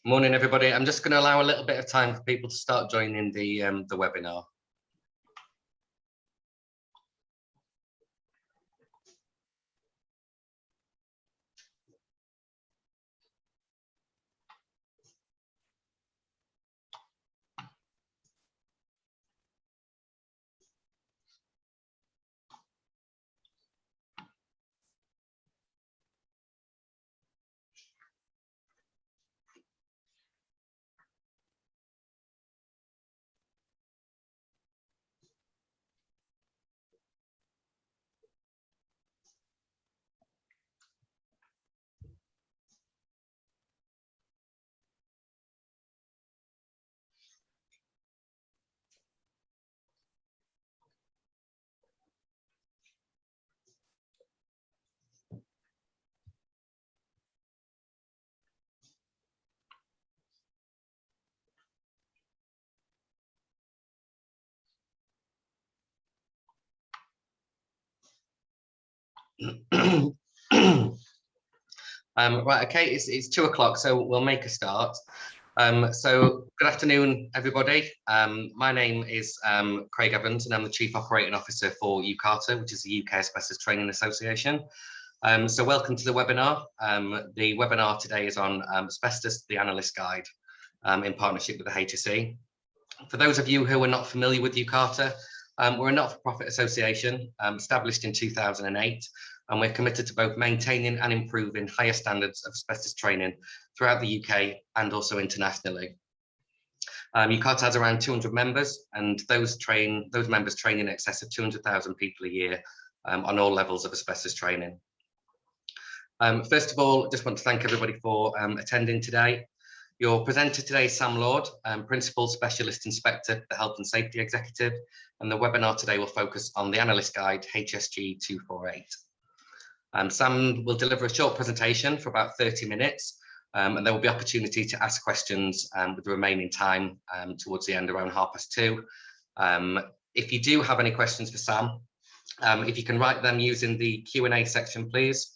Morning, everybody. I'm just going to allow a little bit of time for people to start joining the webinar. Right, okay, it's 2 o'clock, so we'll make a start. So good afternoon, everybody. My name is Craig Evans, and I'm the Chief Operating Officer for UKATA, which is the UK Asbestos Training Association. So welcome to the webinar. The webinar today is on Asbestos, the Analyst Guide, in partnership with the HSE. For those of you who are not familiar with UKATA, we're a not-for-profit association established in 2008, and we're committed to both maintaining and improving higher standards of asbestos training throughout the UK and also internationally. UKATA has around 200 members, and those members train in excess of 200,000 people a year on all levels of asbestos training. First of all, I just want to thank everybody for attending today. Your presenter today is Sam Lord, Principal Specialist Inspector, the Health and Safety Executive, and the webinar today will focus on the Analyst Guide HSG248. Sam will deliver a short presentation for about 30 minutes, and there will be opportunity to ask questions with the remaining time towards the end, around 2:30. If you do have any questions for Sam, if you can write them using the Q&A section, please,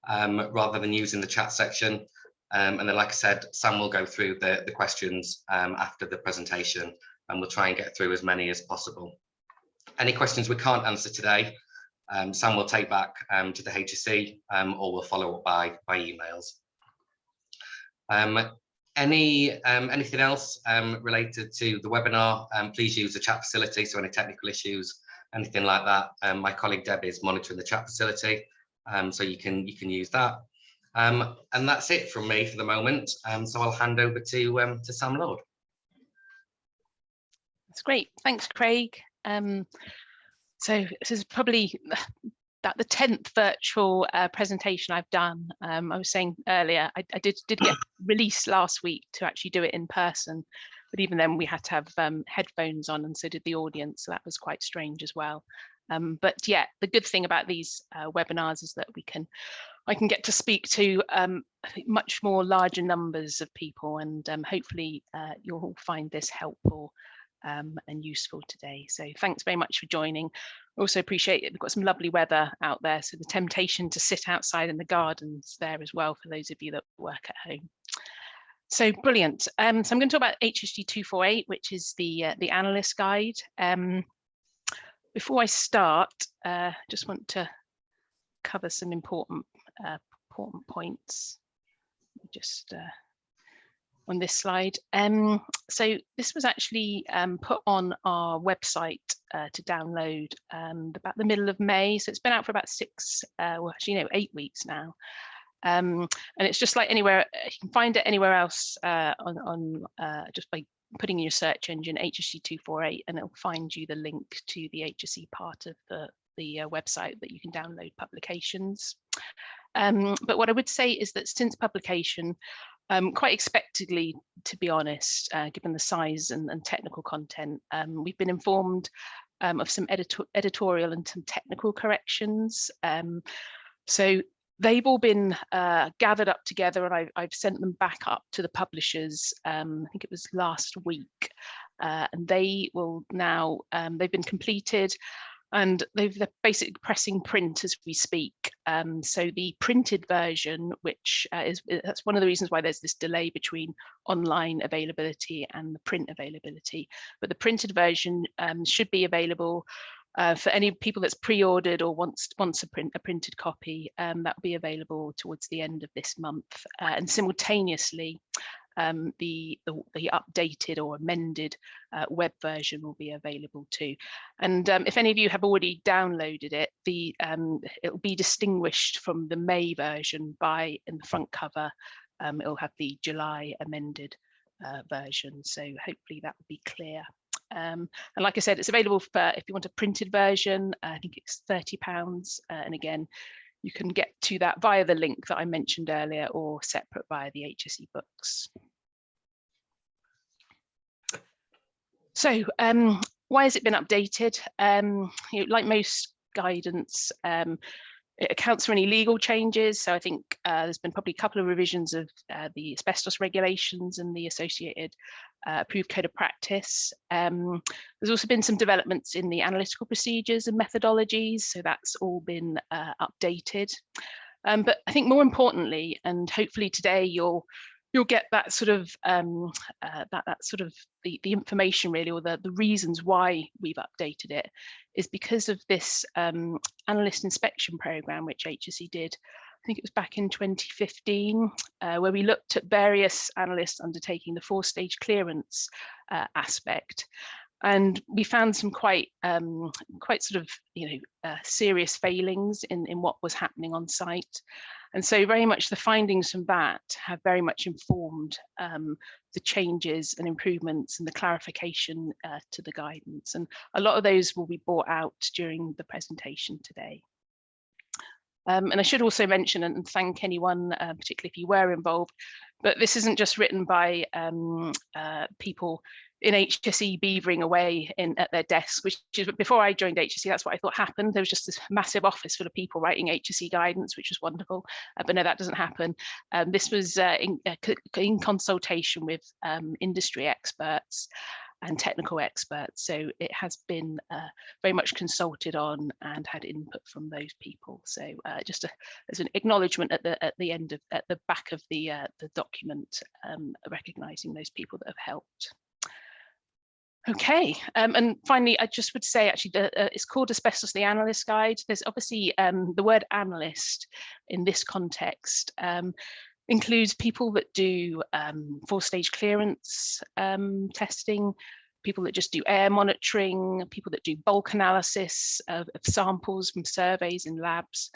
rather than using the chat section. And then, like I said, Sam will go through the questions after the presentation, and we'll try and get through as many as possible. Any questions we can't answer today, Sam will take back to the HSE, or we'll follow up by emails. Anything else related to the webinar, please use the chat facility. So any technical issues, anything like that, my colleague Deb is monitoring the chat facility, so you can use that. And that's it from me for the moment. So I'll hand over to Sam Lord. That's great. Thanks, Craig. So this is probably the 10th virtual presentation I've done. I was saying earlier, I did get released last week to actually do it in person, but even then we had to have headphones on, and so did the audience, so that was quite strange as well. But yeah, the good thing about these webinars is that I can get to speak to much more larger numbers of people, and hopefully you'll all find this helpful and useful today. So thanks very much for joining. Also appreciate it. We've got some lovely weather out there, so the temptation to sit outside in the gardens there as well for those of you that work at home. So brilliant. So I'm going to talk about HSG248, which is the Analyst Guide. Before I start, just want to cover some important points. Just on this slide. So this was actually put on our website to download about the middle of May. So it's been out for about 8 weeks now. And it's just like anywhere, you can find it anywhere else just by putting in your search engine HSG248, and it'll find you the link to the HSE part of the website that you can download publications. But what I would say is that since publication, quite expectedly, to be honest, given the size and technical content, we've been informed of some editorial and some technical corrections. So they've all been gathered up together, and I've sent them back up to the publishers, I think it was last week, and they will now, they've been completed, and they're basically pressing print as we speak. So the printed version, which that's one of the reasons why there's this delay between online availability and the print availability. But the printed version should be available for any people that's pre-ordered or wants a printed copy. That will be available towards the end of this month, and simultaneously the updated or amended web version will be available too. And if any of you have already downloaded it, it'll be distinguished from the May version by, in the front cover, it'll have the July amended version. So hopefully that will be clear. And like I said, it's available for, if you want a printed version, I think it's £30. And again, you can get to that via the link that I mentioned earlier, or separate via the HSE books. So why has it been updated? Like most guidance, it accounts for any legal changes. So I think there's been probably a couple of revisions of the asbestos regulations and the associated approved code of practice. There's also been some developments in the analytical procedures and methodologies. So that's all been updated. But I think more importantly, and hopefully today you'll get that sort of the information really, or the reasons why we've updated it, is because of this analyst inspection program which HSE did. I think it was back in 2015, where we looked at various analysts undertaking the 4-stage clearance aspect. And we found some quite sort of serious failings in what was happening on site. And so very much the findings from that have very much informed the changes and improvements and the clarification to the guidance. And a lot of those will be brought out during the presentation today. And I should also mention and thank anyone, particularly if you were involved, but this isn't just written by people in HSE beavering away at their desks, which is, before I joined HSE, that's what I thought happened. There was just this massive office full of people writing HSE guidance, which was wonderful, but no, that doesn't happen. This was in consultation with industry experts and technical experts, so it has been very much consulted on and had input from those people. So just as an acknowledgement at the end of, at the back of the document, recognising those people that have helped. Okay, and finally, I just would say actually it's called Asbestos, the Analyst Guide. There's obviously the word analyst in this context includes people that do 4-stage clearance testing, people that just do air monitoring, people that do bulk analysis of samples from surveys in labs,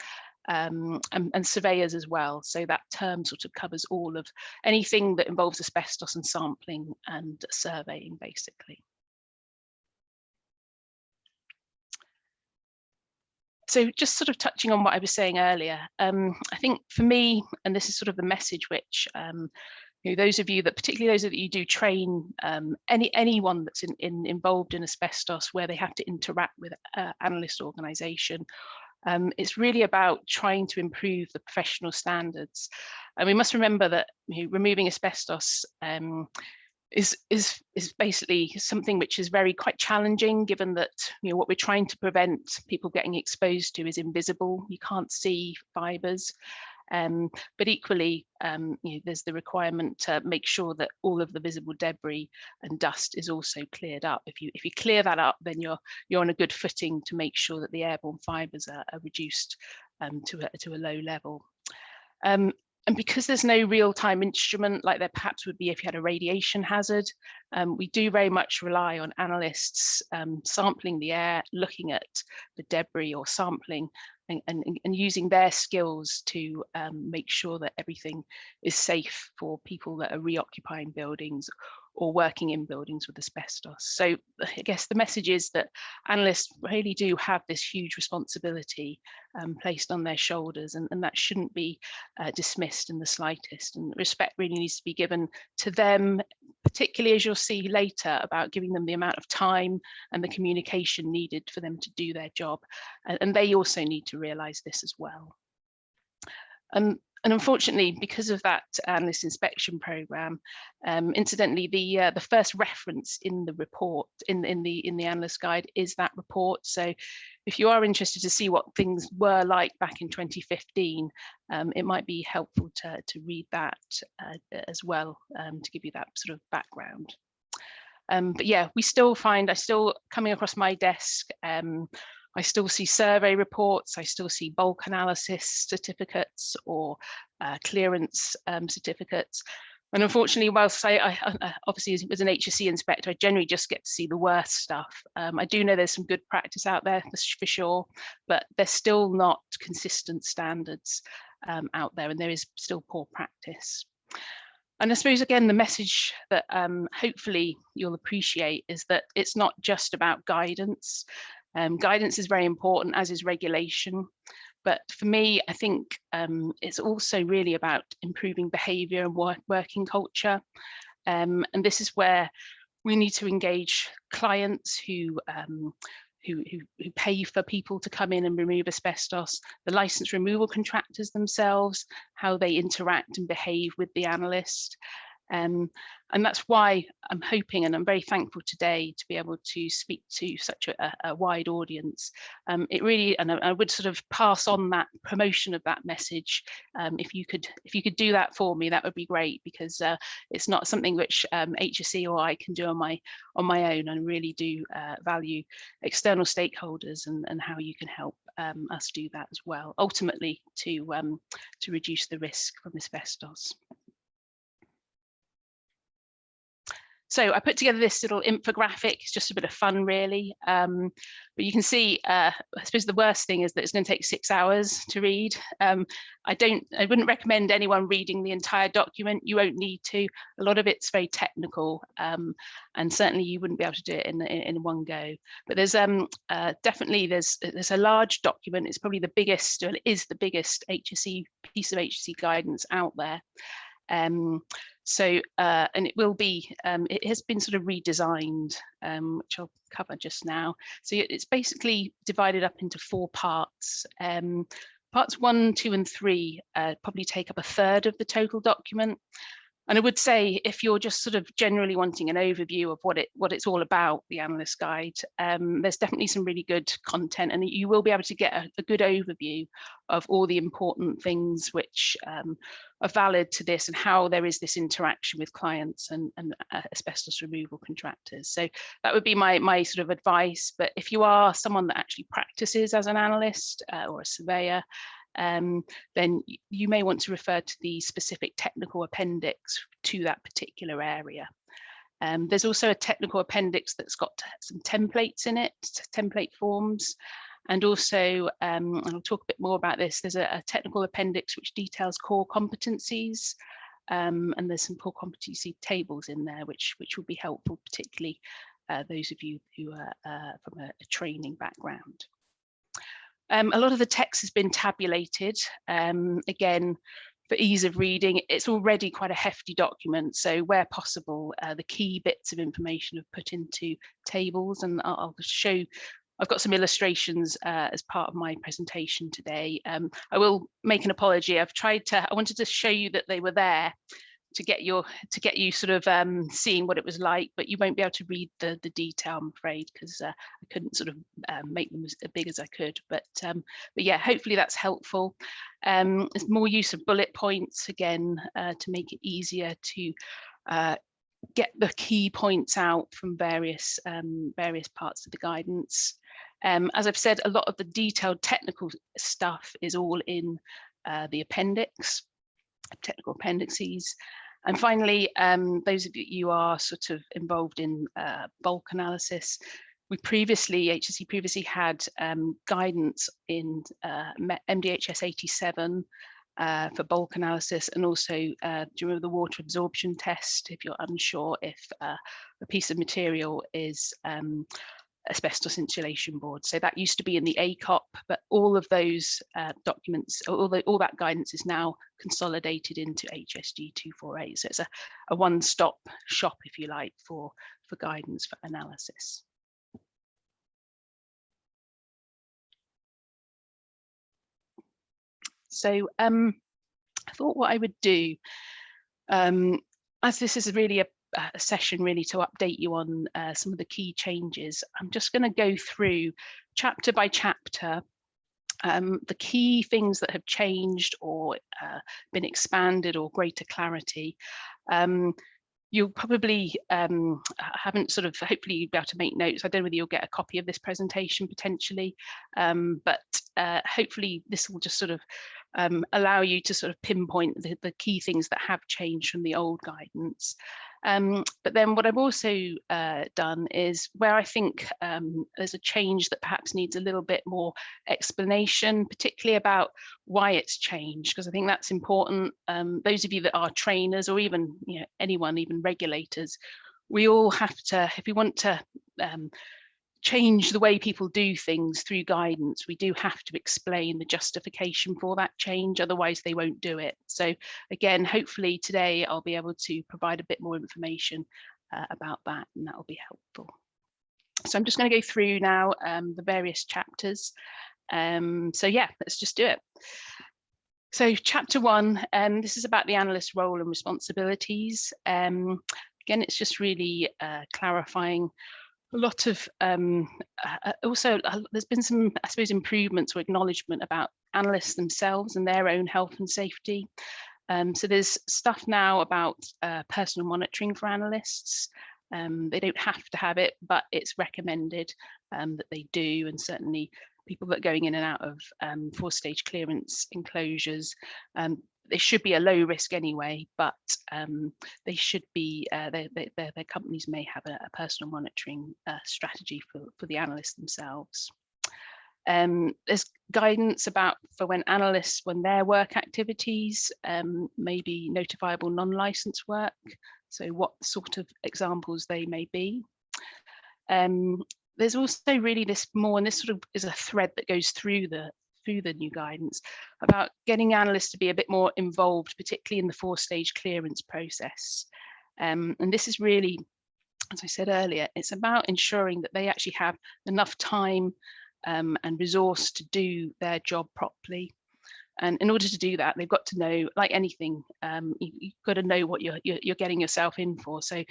and surveyors as well. So that term sort of covers all of anything that involves asbestos and sampling and surveying, basically. So just sort of touching on what I was saying earlier, I think for me, and this is sort of the message which, those of you that, particularly those of you do train anyone that's involved in asbestos, where they have to interact with analyst organisation, it's really about trying to improve the professional standards. And we must remember that removing asbestos is basically something which is quite challenging, given that what we're trying to prevent people getting exposed to is invisible. You can't see fibres, but equally there's the requirement to make sure that all of the visible debris and dust is also cleared up. If you clear that up, then you're on a good footing to make sure that the airborne fibres are reduced to a low level. And because there's no real-time instrument like there perhaps would be if you had a radiation hazard, we do very much rely on analysts sampling the air, looking at the debris or sampling, and using their skills to make sure that everything is safe for people that are reoccupying buildings or working in buildings with asbestos. So I guess the message is that analysts really do have this huge responsibility placed on their shoulders, and that shouldn't be dismissed in the slightest. And respect really needs to be given to them, particularly as you'll see later, about giving them the amount of time and the communication needed for them to do their job. And they also need to realise this as well. And unfortunately, because of that analyst inspection programme, incidentally, the first reference in the report, in the analyst guide, is that report. So if you are interested to see what things were like back in 2015, it might be helpful to read that as well, to give you that sort of background. But yeah, I still coming across my desk, I still see survey reports, I still see bulk analysis certificates or clearance certificates. And unfortunately, whilst I obviously as an HSE inspector, I generally just get to see the worst stuff. I do know there's some good practice out there for sure, but there's still not consistent standards out there, and there is still poor practice. And I suppose, again, the message that hopefully you'll appreciate is that it's not just about guidance. Guidance is very important, as is regulation. But for me, I think it's also really about improving behaviour and working culture. And this is where we need to engage clients who pay for people to come in and remove asbestos, the licensed removal contractors themselves, how they interact and behave with the analyst. And that's why I'm hoping, and I'm very thankful today to be able to speak to such a wide audience. It really, and I would sort of pass on that promotion of that message. If you could do that for me, that would be great, because it's not something which HSE or I can do on my own. I really do value external stakeholders and how you can help us do that as well, ultimately to reduce the risk from asbestos. So I put together this little infographic. It's just a bit of fun, really. But you can see, I suppose the worst thing is that it's going to take 6 hours to read. I wouldn't recommend anyone reading the entire document. You won't need to. A lot of it's very technical, and certainly you wouldn't be able to do it in one go. But there's definitely there's a large document. It's probably the biggest, or it is the biggest piece of HSE guidance out there. And it will be, it has been sort of redesigned, which I'll cover just now. So it's basically divided up into 4 parts. Parts 1, 2, and 3 probably take up a third of the total document. And I would say, if you're just sort of generally wanting an overview of what it's all about, the analyst guide, there's definitely some really good content, and you will be able to get a good overview of all the important things which are valid to this, and how there is this interaction with clients and asbestos removal contractors. So that would be my sort of advice. But if you are someone that actually practices as an analyst or a surveyor, then you may want to refer to the specific technical appendix to that particular area. There's also a technical appendix that's got some templates in it, template forms. And also, and I'll talk a bit more about this, there's a technical appendix which details core competencies. And there's some core competency tables in there, which will be helpful, particularly those of you who are from a training background. A lot of the text has been tabulated. Again, for ease of reading, it's already quite a hefty document. So where possible, the key bits of information are put into tables, and I'll show. I've got some illustrations as part of my presentation today. I will make an apology. I wanted to show you that they were there to get you sort of seeing what it was like, but you won't be able to read the detail, I'm afraid, because I couldn't sort of make them as big as I could. But yeah, hopefully that's helpful. There's more use of bullet points, again, to make it easier to get the key points out from various parts of the guidance. As I've said, a lot of the detailed technical stuff is all in the appendix, technical appendices. And finally, those of you who are sort of involved in bulk analysis, HSE previously had guidance in MDHS 87 for bulk analysis, and also do you remember the water absorption test if you're unsure if a piece of material is asbestos insulation board. So that used to be in the ACOP, but all of those documents, all that guidance is now consolidated into HSG248. So it's a one-stop shop, if you like, for guidance for analysis. So I thought what I would do, as this is really a session really to update you on some of the key changes, I'm just going to go through chapter by chapter, the key things that have changed or been expanded or greater clarity. You'll probably haven't sort of, hopefully you'll be able to make notes. I don't know whether you'll get a copy of this presentation potentially, but hopefully this will just sort of allow you to sort of pinpoint the key things that have changed from the old guidance. But then what I've also done is where I think there's a change that perhaps needs a little bit more explanation, particularly about why it's changed, because I think that's important. Those of you that are trainers, or even anyone, even regulators, we all have to, if we want to change the way people do things through guidance, we do have to explain the justification for that change, otherwise they won't do it. So again, hopefully today I'll be able to provide a bit more information about that, and that will be helpful. So I'm just going to go through now the various chapters. So yeah, let's just do it. So chapter 1, this is about the analyst's role and responsibilities. Again, it's just really clarifying a lot of also there's been some, I suppose, improvements or acknowledgement about analysts themselves and their own health and safety. So there's stuff now about personal monitoring for analysts. They don't have to have it, but it's recommended that they do, and certainly people that are going in and out of 4-stage clearance enclosures, they should be a low risk anyway, but they should be, their companies may have a personal monitoring strategy for the analysts themselves. There's guidance about for when analysts, when their work activities may be notifiable non-licensed work, so what sort of examples they may be. There's also really this more, and this sort of is a thread that goes through the new guidance, about getting analysts to be a bit more involved, particularly in the 4-stage clearance process. And this is really, as I said earlier, it's about ensuring that they actually have enough time and resource to do their job properly. And in order to do that, they've got to know, like anything, you've got to know what you're getting yourself in for. So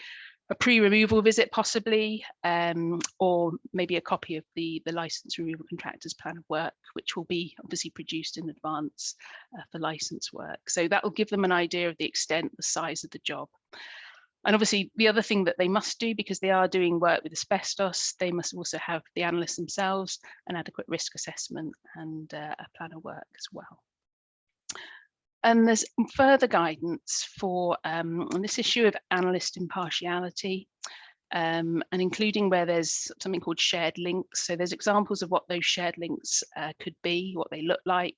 a pre-removal visit possibly, or maybe a copy of the license removal contractor's plan of work, which will be obviously produced in advance for license work. So that will give them an idea of the extent, the size of the job. And obviously the other thing that they must do, because they are doing work with asbestos, they must also have, the analysts themselves, an adequate risk assessment and a plan of work as well. And there's further guidance for on this issue of analyst impartiality, and including where there's something called shared links. So there's examples of what those shared links could be, what they look like,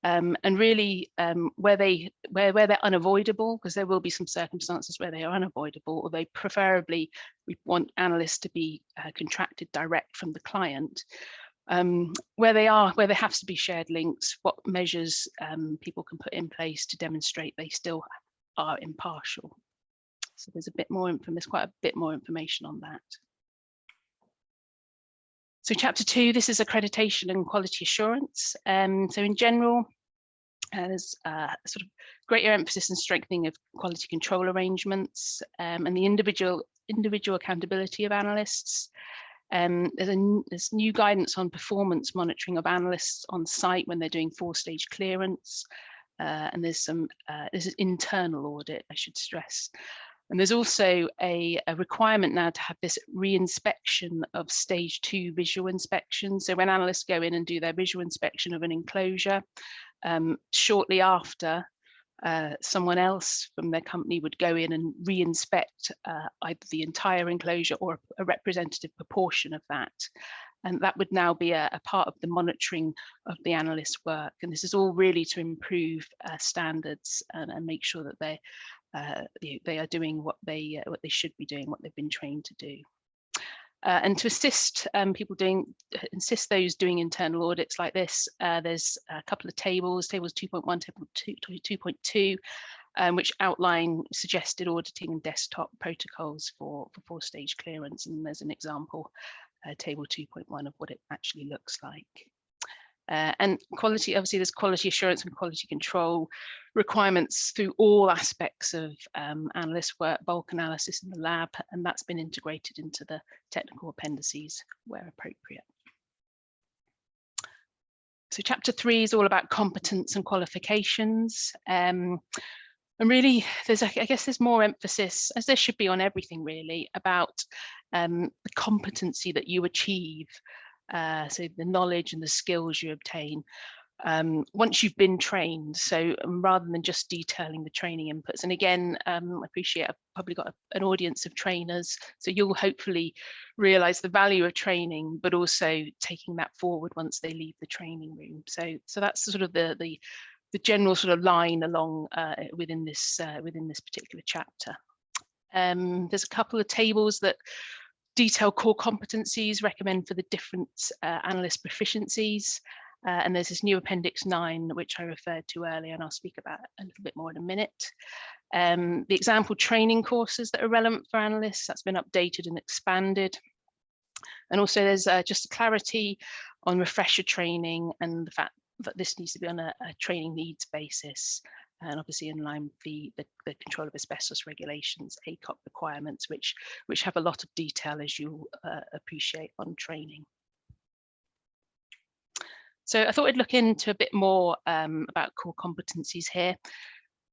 and really where they're unavoidable, because there will be some circumstances where they are unavoidable, although preferably we want analysts to be contracted direct from the client. Where there has to be shared links, what measures people can put in place to demonstrate they still are impartial. So there's quite a bit more information on that. So chapter 2, this is accreditation and quality assurance. So in general, there's sort of greater emphasis and strengthening of quality control arrangements and the individual accountability of analysts. There's new guidance on performance monitoring of analysts on site when they're doing 4-stage clearance, and there's an internal audit, I should stress. And there's also a requirement now to have this re-inspection of stage 2 visual inspection. So when analysts go in and do their visual inspection of an enclosure, shortly after, someone else from their company would go in and re-inspect either the entire enclosure or a representative proportion of that. And that would now be a part of the monitoring of the analyst's work. And this is all really to improve standards and make sure that they are doing what they should be doing, what they've been trained to do. And to assist those doing internal audits like this, there's a couple of tables 2.1, table 2.2, which outline suggested auditing and desktop protocols for 4-stage clearance. And there's an example, table 2.1, of what it actually looks like. And quality, obviously there's quality assurance and quality control requirements through all aspects of analyst work, bulk analysis in the lab, and that's been integrated into the technical appendices where appropriate. So chapter 3 is all about competence and qualifications. And really, I guess there's more emphasis, as there should be on everything really, about the competency that you achieve. So the knowledge and the skills you obtain once you've been trained. So rather than just detailing the training inputs, and again, I appreciate I've probably got an audience of trainers, so you'll hopefully realize the value of training, but also taking that forward once they leave the training room. So that's sort of the general sort of line along within this particular chapter. There's a couple of tables that detail core competencies, recommend for the different analyst proficiencies. And there's this new Appendix 9, which I referred to earlier, and I'll speak about a little bit more in a minute. The example training courses that are relevant for analysts, that's been updated and expanded. And also there's just a clarity on refresher training and the fact that this needs to be on a training needs basis, and obviously in line with the control of asbestos regulations, ACOP requirements, which have a lot of detail, as you'll appreciate, on training. So I thought I'd look into a bit more about core competencies here.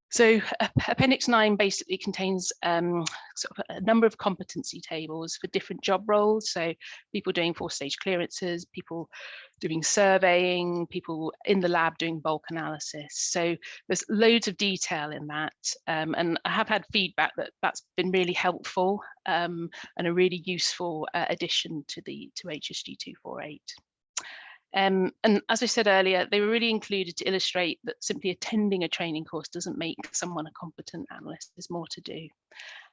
So Appendix 9 basically contains sort of a number of competency tables for different job roles. So people doing 4-stage clearances, people doing surveying, people in the lab doing bulk analysis. So there's loads of detail in that. And I have had feedback that that's been really helpful and a really useful addition to HSG248. And as I said earlier, they were really included to illustrate that simply attending a training course doesn't make someone a competent analyst. There's more to do.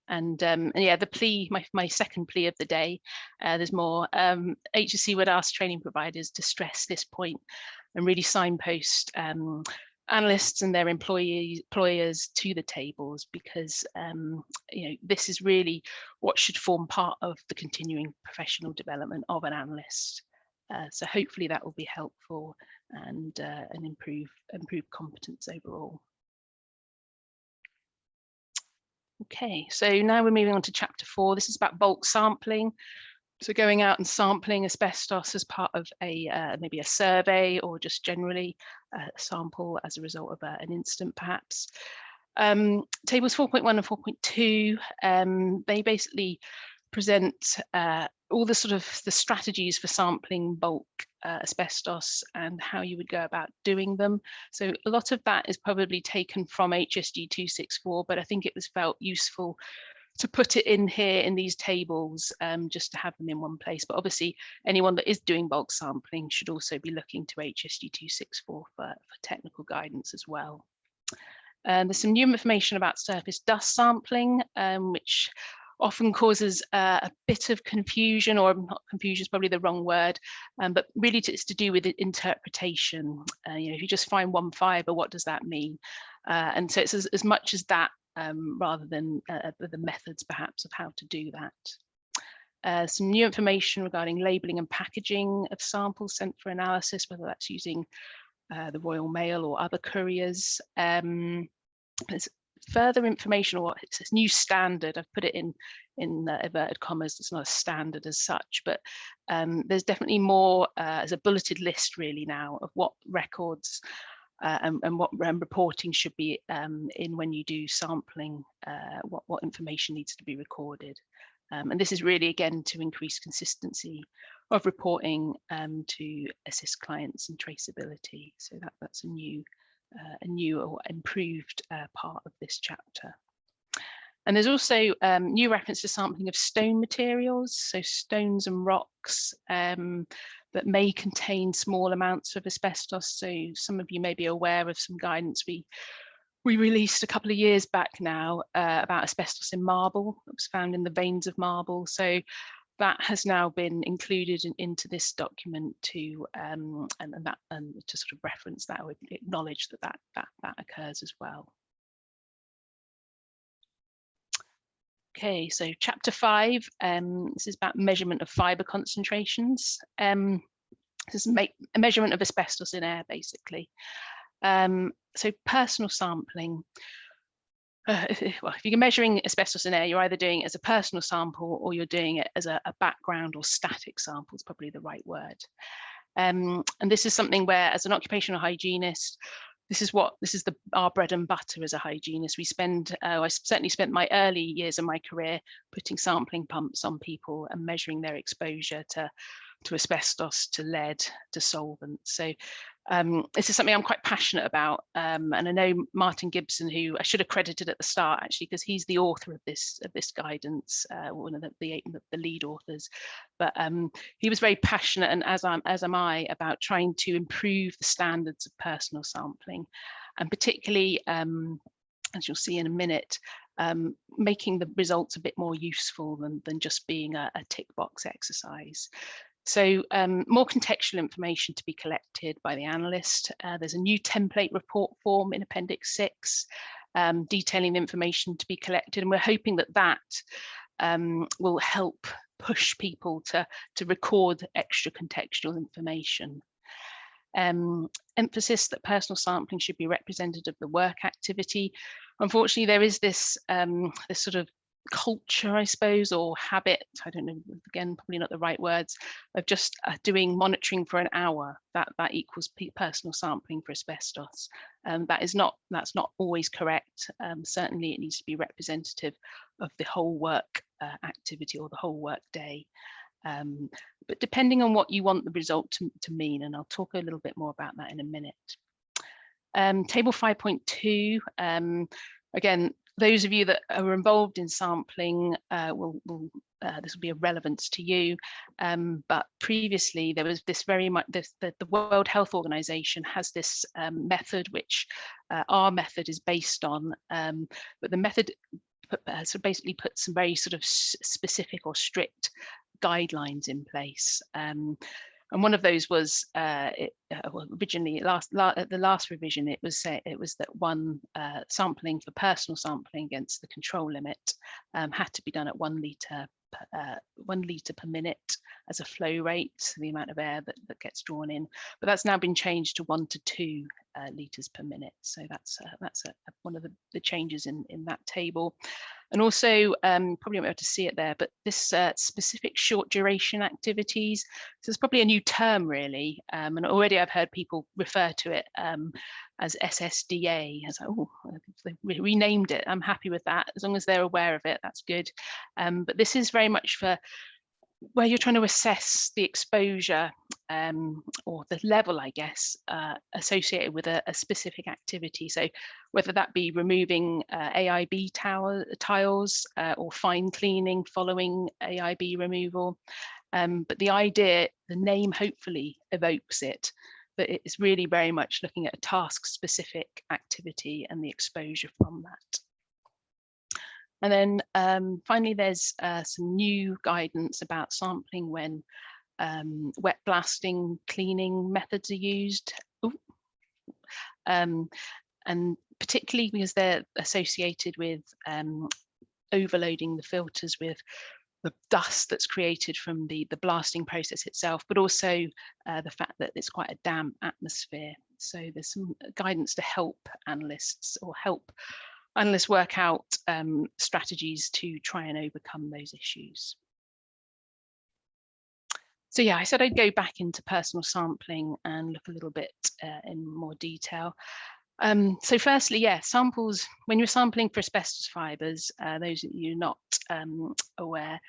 And yeah, the plea, my second plea of the day, there's more. HSC would ask training providers to stress this point and really signpost analysts and their employers to the tables, because you know, this is really what should form part of the continuing professional development of an analyst. So hopefully that will be helpful and improve competence overall. Okay, so now we're moving on to chapter 4. This is about bulk sampling. So going out and sampling asbestos as part of maybe a survey, or just generally a sample as a result of an incident perhaps. Tables 4.1 and 4.2, they basically present all the sort of the strategies for sampling bulk asbestos and how you would go about doing them. So a lot of that is probably taken from HSG 264, but I think it was felt useful to put it in here in these tables just to have them in one place. But obviously anyone that is doing bulk sampling should also be looking to HSG 264 for technical guidance as well. There's some new information about surface dust sampling, which often causes a bit of confusion, or not confusion is probably the wrong word, but really it's to do with interpretation. You know, if you just find one fibre, what does that mean? And so it's as much as that, rather than the methods perhaps of how to do that. Some new information regarding labelling and packaging of samples sent for analysis, whether that's using the Royal Mail or other couriers. There's further information, or it's this new standard. I've put it in inverted commas. It's not a standard as such, but there's definitely more as a bulleted list really now of what records and what reporting should be in when you do sampling, what information needs to be recorded. And this is really, again, to increase consistency of reporting to assist clients in traceability. So that's a new or improved part of this chapter. And there's also new reference to sampling of stone materials, so stones and rocks that may contain small amounts of asbestos. So some of you may be aware of some guidance we released a couple of years back now about asbestos in marble that was found in the veins of marble. So that has now been included into this document to and to sort of reference that, or acknowledge that occurs as well. Okay, so chapter 5, this is about measurement of fibre concentrations. This is a measurement of asbestos in air, basically. So personal sampling. Well, if you're measuring asbestos in air, you're either doing it as a personal sample or you're doing it as a background or static sample is probably the right word. And this is something where, as an occupational hygienist, this is our bread and butter as a hygienist. We spend, I certainly spent my early years of my career putting sampling pumps on people and measuring their exposure to asbestos, to lead, to solvents. So this is something I'm quite passionate about. And I know Martin Gibson, who I should have credited at the start, actually, because he's the author of this guidance, one of the lead authors. But he was very passionate, and as am I, about trying to improve the standards of personal sampling, and particularly, as you'll see in a minute, making the results a bit more useful than just being a tick box exercise. So more contextual information to be collected by the analyst. There's a new template report form in Appendix 6 detailing the information to be collected, and we're hoping that will help push people to record extra contextual information. Emphasis that personal sampling should be representative of the work activity. Unfortunately, there is this sort of culture, I suppose, or habit, I don't know, again, probably not the right words, of just doing monitoring for an hour. That equals personal sampling for asbestos. That's not always correct. Certainly it needs to be representative of the whole work activity or the whole work day. But depending on what you want the result to mean, and I'll talk a little bit more about that in a minute. Table 5.2, again, those of you that are involved in sampling this will be of relevance to you. But previously there was this the World Health Organization has this method, which our method is based on, but the method so basically puts some very sort of specific or strict guidelines in place. And one of those was originally the last revision. It was that one sampling for personal sampling against the control limit had to be done at 1 litre 1 litre per minute as a flow rate, so the amount of air that gets drawn in. But that's now been changed to 1 to 2 litres per minute. So that's one of the changes in that table. And also, probably won't be able to see it there, but this specific short duration activities. So it's probably a new term, really. And already I've heard people refer to it as SSDA. As they renamed it. I'm happy with that. As long as they're aware of it, that's good. But this is very much for where you're trying to assess the exposure or the level, I guess, associated with a specific activity. So whether that be removing AIB tiles or fine cleaning following AIB removal. But the idea, the name hopefully evokes it, that it's really very much looking at a task-specific activity and the exposure from that. And then finally, there's some new guidance about sampling when wet blasting cleaning methods are used. And particularly because they're associated with overloading the filters with the dust that's created from the blasting process itself, but also the fact that it's quite a damp atmosphere. So there's some guidance to help analysts or help analysts work out strategies to try and overcome those issues. So yeah, I said I'd go back into personal sampling and look a little bit in more detail. So firstly, yeah, samples, when you're sampling for asbestos fibres, those of you not aware,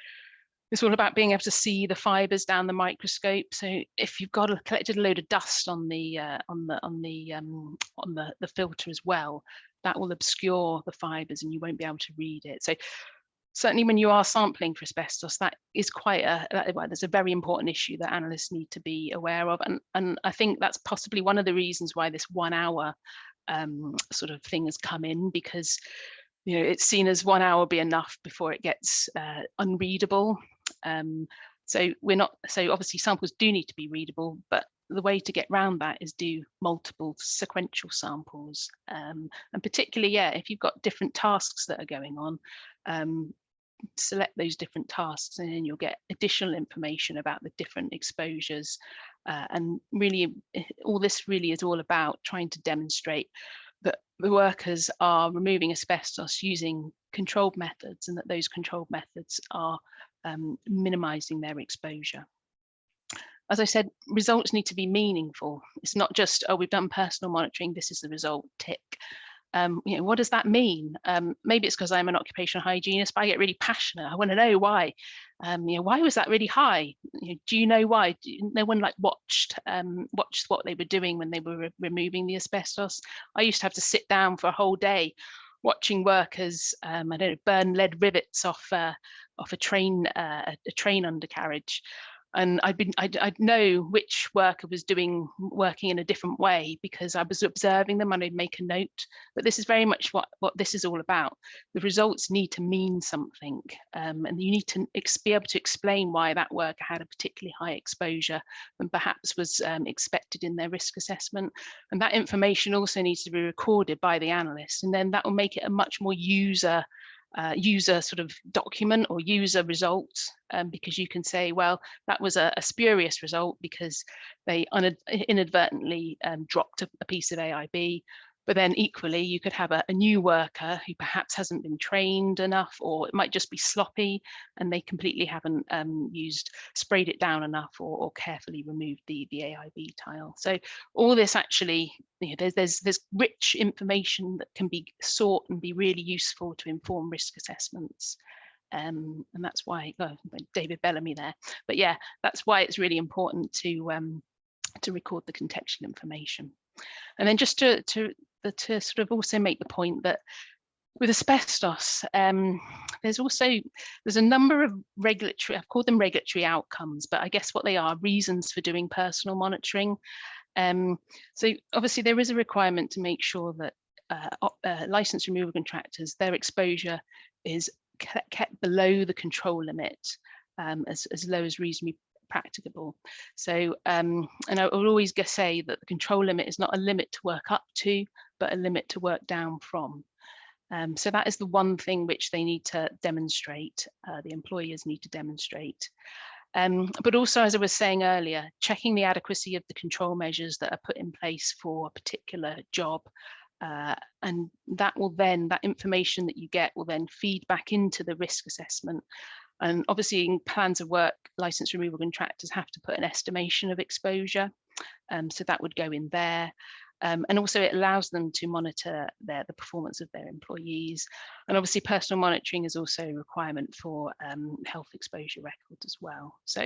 it's all about being able to see the fibres down the microscope. So if you've collected a load of dust on the filter as well, that will obscure the fibres and you won't be able to read it. So certainly when you are sampling for asbestos, that is quite there's a very important issue that analysts need to be aware of. And I think that's possibly one of the reasons why this 1 hour sort of thing has come in, because it's seen as 1 hour be enough before it gets unreadable. So obviously samples do need to be readable, but the way to get around that is do multiple sequential samples. And particularly, yeah, if you've got different tasks that are going on, select those different tasks and then you'll get additional information about the different exposures. And really, all this really is all about trying to demonstrate that the workers are removing asbestos using controlled methods, and that those controlled methods are minimizing their exposure. as I said, results need to be meaningful. It's not just, oh, we've done personal monitoring, this is the result, tick. What does that mean? Maybe it's because I'm an occupational hygienist, but I get really passionate. I want to know why. Why was that really high? Do you know why? No one watched what they were doing when they were removing the asbestos. I used to have to sit down for a whole day watching workers, I don't know, burn lead rivets off a train undercarriage. And I'd know which worker was working in a different way because I was observing them and I'd make a note. But this is very much what this is all about. The results need to mean something, and you need to be able to explain why that worker had a particularly high exposure and perhaps was expected in their risk assessment. And that information also needs to be recorded by the analyst, and then that will make it a much more user sort of document or user results, because you can say, well, that was a spurious result because they inadvertently dropped a piece of AIB. But then equally, you could have a new worker who perhaps hasn't been trained enough, or it might just be sloppy and they completely haven't sprayed it down enough or carefully removed the AIB tile. So all this actually, there's rich information that can be sought and be really useful to inform risk assessments. And that's why, David Bellamy there. But yeah, that's why it's really important to record the contextual information. And then just to sort of also make the point that with asbestos, there's a number of regulatory, I've called them regulatory outcomes, but I guess what they are reasons for doing personal monitoring. So obviously there is a requirement to make sure that licensed removal contractors, their exposure is kept below the control limit, as low as reasonably practicable. So and I will always say that the control limit is not a limit to work up to, but a limit to work down from. So that is the one thing which they need to demonstrate, the employers need to demonstrate. But also, as I was saying earlier, checking the adequacy of the control measures that are put in place for a particular job. And that information that you get will then feed back into the risk assessment. And obviously in plans of work, licensed removal contractors have to put an estimation of exposure. So that would go in there. And also it allows them to monitor the performance of their employees. And obviously personal monitoring is also a requirement for health exposure records as well. So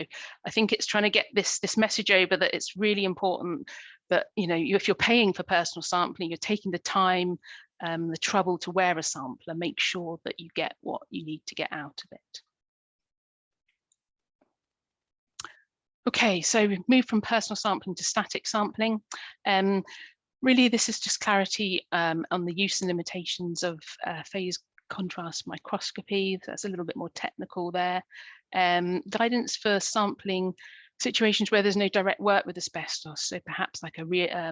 I think it's trying to get this message over that it's really important that, if you're paying for personal sampling, you're taking the time, the trouble to wear a sampler, make sure that you get what you need to get out of it. Okay, so we've moved from personal sampling to static sampling. Really, this is just clarity on the use and limitations of phase contrast microscopy. That's a little bit more technical there. Guidance for sampling situations where there's no direct work with asbestos, so perhaps like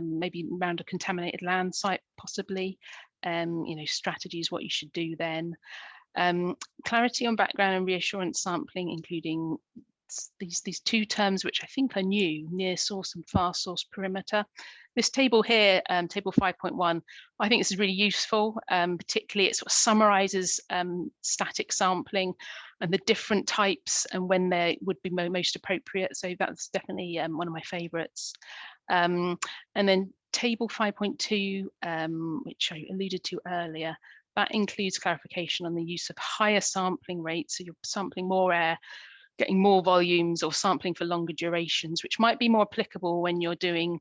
maybe around a contaminated land site, possibly. Strategies, what you should do then. Clarity on background and reassurance sampling, including these two terms which I think are new: near source and far source perimeter. This table here, table 5.1, I think this is really useful, particularly it sort of summarizes static sampling and the different types and when they would be most appropriate. So that's definitely one of my favorites. And then table 5.2, which I alluded to earlier, that includes clarification on the use of higher sampling rates. So you're sampling more air, getting more volumes, or sampling for longer durations, which might be more applicable when you're doing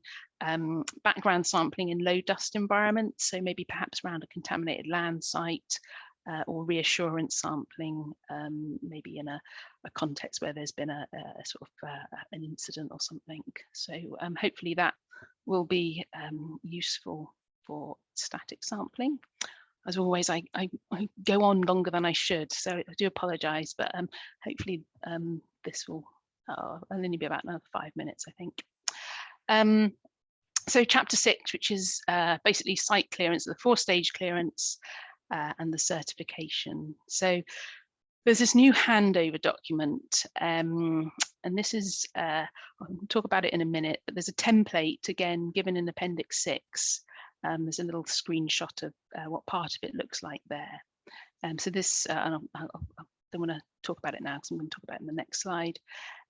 background sampling in low dust environments. So maybe perhaps around a contaminated land site, or reassurance sampling, maybe in a context where there's been a sort of an incident or something. So hopefully that will be useful for static sampling. As always, I go on longer than I should, so I do apologise, but hopefully this will only be about another 5 minutes, I think. So chapter 6, which is basically site clearance, the 4-stage clearance and the certification. So there's this new handover document, and this is, I'll talk about it in a minute, but there's a template, again, given in Appendix 6. There's a little screenshot of what part of it looks like there. So this, I don't want to talk about it now because I'm going to talk about it in the next slide.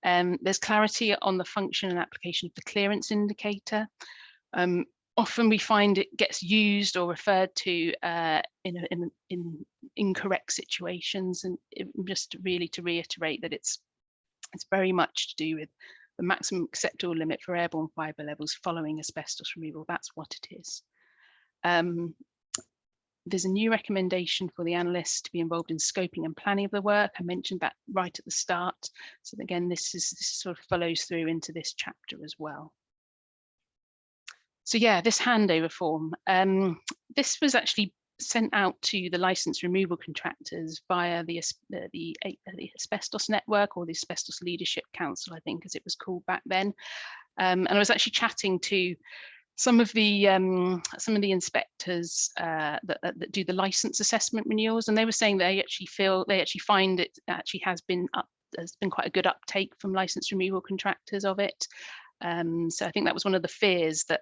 There's clarity on the function and application of the clearance indicator. Often we find it gets used or referred to in incorrect situations, and just really to reiterate that it's very much to do with the maximum acceptable limit for airborne fibre levels following asbestos removal. That's what it is. There's a new recommendation for the analysts to be involved in scoping and planning of the work. I mentioned that right at the start. So again, this sort of follows through into this chapter as well. So yeah, this handover form, this was actually sent out to the license removal contractors via the Asbestos Network, or the Asbestos Leadership Council, I think, as it was called back then. And I was actually chatting to some of the inspectors that do the license assessment renewals, and they were saying they actually find it actually has been quite a good uptake from license removal contractors of it. So I think that was one of the fears, that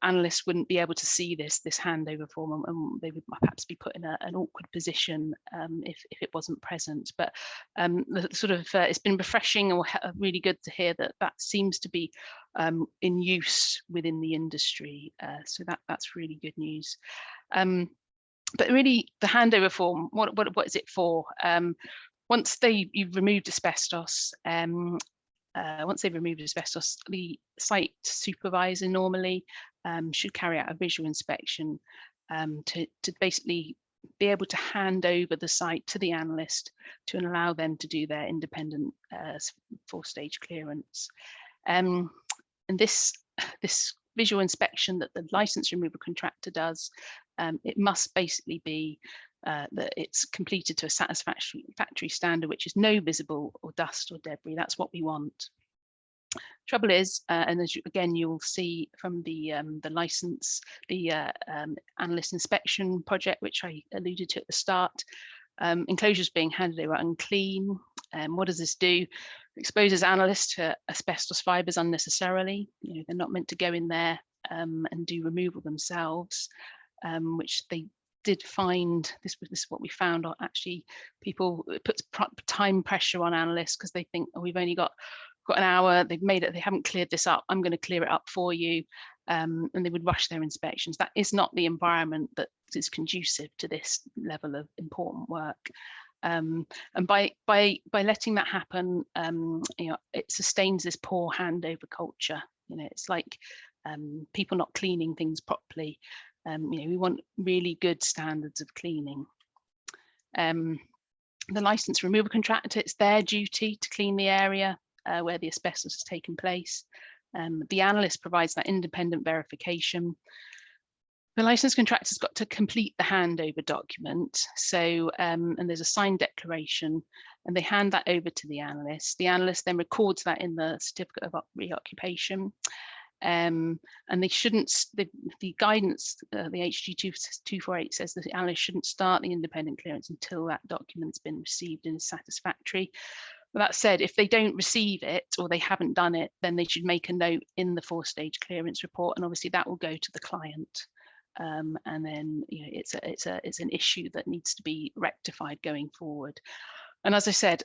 analysts wouldn't be able to see this handover form, and they would perhaps be put in an awkward position if it wasn't present. But it's been refreshing or really good to hear that seems to be in use within the industry. So that's really good news. But really, the handover form, what is it for? Once you've removed asbestos, once they've removed asbestos, the site supervisor normally should carry out a visual inspection to basically be able to hand over the site to the analyst to allow them to do their independent 4-stage clearance. And this visual inspection that the license removal contractor does, it must basically be that it's completed to a satisfactory standard, which is no visible or dust or debris. That's what we want. Trouble is, and as again you'll see from the license, the analyst inspection project, which I alluded to at the start, enclosures being handed over unclean. What does this do? It exposes analysts to asbestos fibres unnecessarily. They're not meant to go in there and do removal themselves, which they did find. This is what we found. Actually, it puts time pressure on analysts, because they think, oh, we've only got an hour, they've made it, they haven't cleared this up, I'm going to clear it up for you, and they would rush their inspections. That is not the environment that is conducive to this level of important work. And by letting that happen, it sustains this poor handover culture. It's like people not cleaning things properly. We want really good standards of cleaning. The license removal contractor, it's their duty to clean the area where the asbestos has taken place. The analyst provides that independent verification. The license contractor's got to complete the handover document. So, and there's a signed declaration, and they hand that over to the analyst. The analyst then records that in the certificate of reoccupation. And they shouldn't, the guidance, the HSG248 says that the analyst shouldn't start the independent clearance until that document's been received and is satisfactory. But that said, if they don't receive it or they haven't done it, then they should make a note in the 4-stage clearance report, and obviously that will go to the client. And then it's an issue that needs to be rectified going forward. And as I said,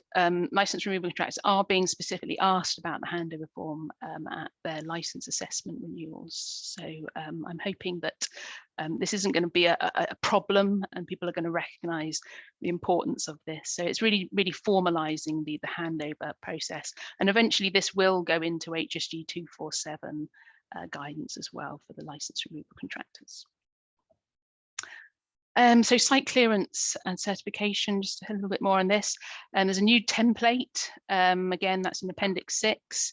license removal contractors are being specifically asked about the handover form at their license assessment renewals. So I'm hoping that this isn't going to be a problem, and people are going to recognise the importance of this. So it's really formalising the handover process, and eventually this will go into HSG247 guidance as well for the license removal contractors. So site clearance and certification, just a little bit more on this. And there's a new template. Again, that's in Appendix 6.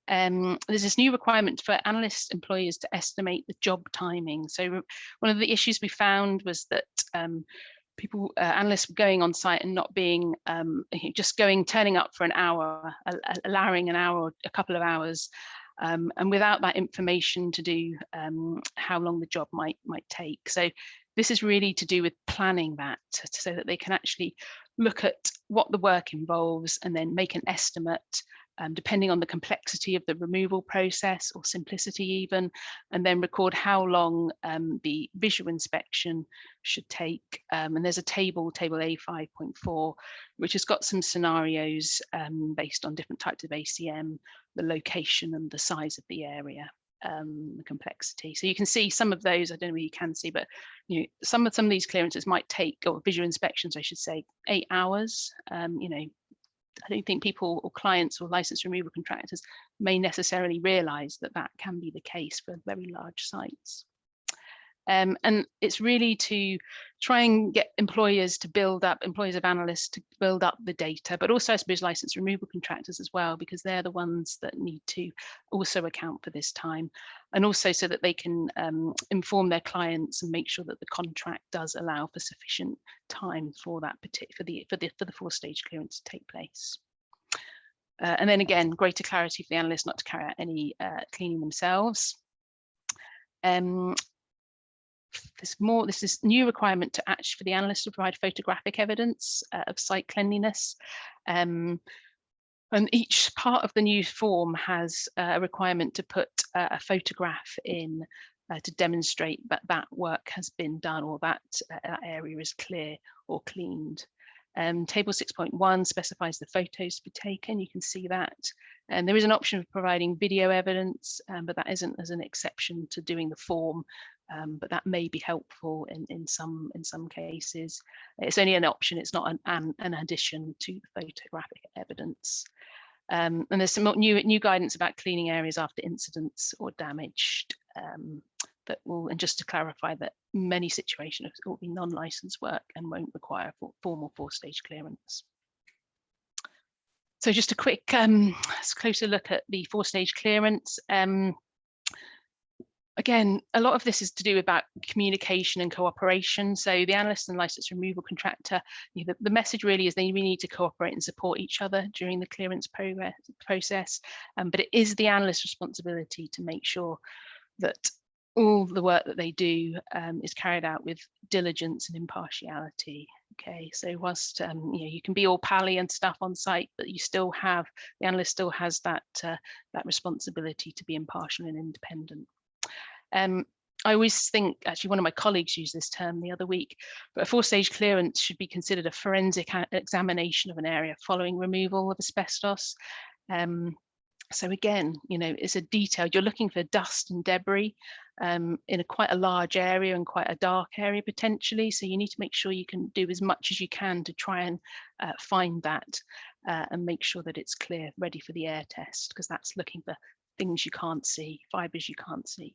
There's this new requirement for analyst employers to estimate the job timing. So one of the issues we found was that analysts were going on site and not being turning up for an hour, allowing an hour or a couple of hours, and without that information to do how long the job might take. So this is really to do with planning that, so that they can actually look at what the work involves and then make an estimate depending on the complexity of the removal process or simplicity even, and then record how long the visual inspection should take. And there's a table A 5.4, which has got some scenarios based on different types of ACM, the location and the size of the area. The complexity. So you can see some of those, I don't know whether you can see, but you know, some of these clearances might take, or visual inspections, I should say, 8 hours. You know, I don't think people or clients or license removal contractors may necessarily realise that that can be the case for very large sites. And it's really to try and get employers to build up, employers of analysts to build up the data, but also I suppose license removal contractors as well, because they're the ones that need to also account for this time, and also so that they can inform their clients and make sure that the contract does allow for sufficient time for that for the 4-stage clearance to take place. And then again, greater clarity for the analysts not to carry out any cleaning themselves. This is new requirement to for the analyst to provide photographic evidence of site cleanliness. And each part of the new form has a requirement to put a photograph in to demonstrate that that work has been done, or that area is clear or cleaned. Table 6.1 specifies the photos to be taken. You can see that. And there is an option of providing video evidence, but that isn't as an exception to doing the form. But that may be helpful in some cases. It's only an option, it's not an addition to the photographic evidence. And there's some new guidance about cleaning areas after incidents or damaged. That will, and just to clarify that many situations will be non-licensed work and won't require formal 4-stage clearance. So just a quick closer look at the 4-stage clearance. Again, a lot of this is to do about communication and cooperation. So the analyst and license removal contractor, the message really is they really need to cooperate and support each other during the clearance process. But it is the analyst's responsibility to make sure that all the work that they do is carried out with diligence and impartiality. Okay, so whilst you can be all pally and stuff on site, but you still have, the analyst still has that responsibility to be impartial and independent. I always think, actually one of my colleagues used this term the other week, but a 4-stage clearance should be considered a forensic examination of an area following removal of asbestos. So again, it's a detailed, you're looking for dust and debris in quite a large area and quite a dark area potentially. So you need to make sure you can do as much as you can to try and find that and make sure that it's clear, ready for the air test, because that's looking for things you can't see, fibres you can't see.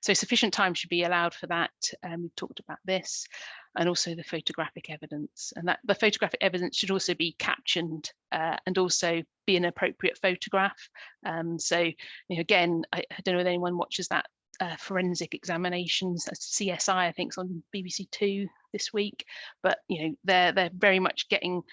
So sufficient time should be allowed for that. We've talked about this, and also the photographic evidence, and that the photographic evidence should also be captioned and also be an appropriate photograph. So again, I don't know if anyone watches that forensic examinations, CSI, I think it's on BBC Two this week, but they're very much getting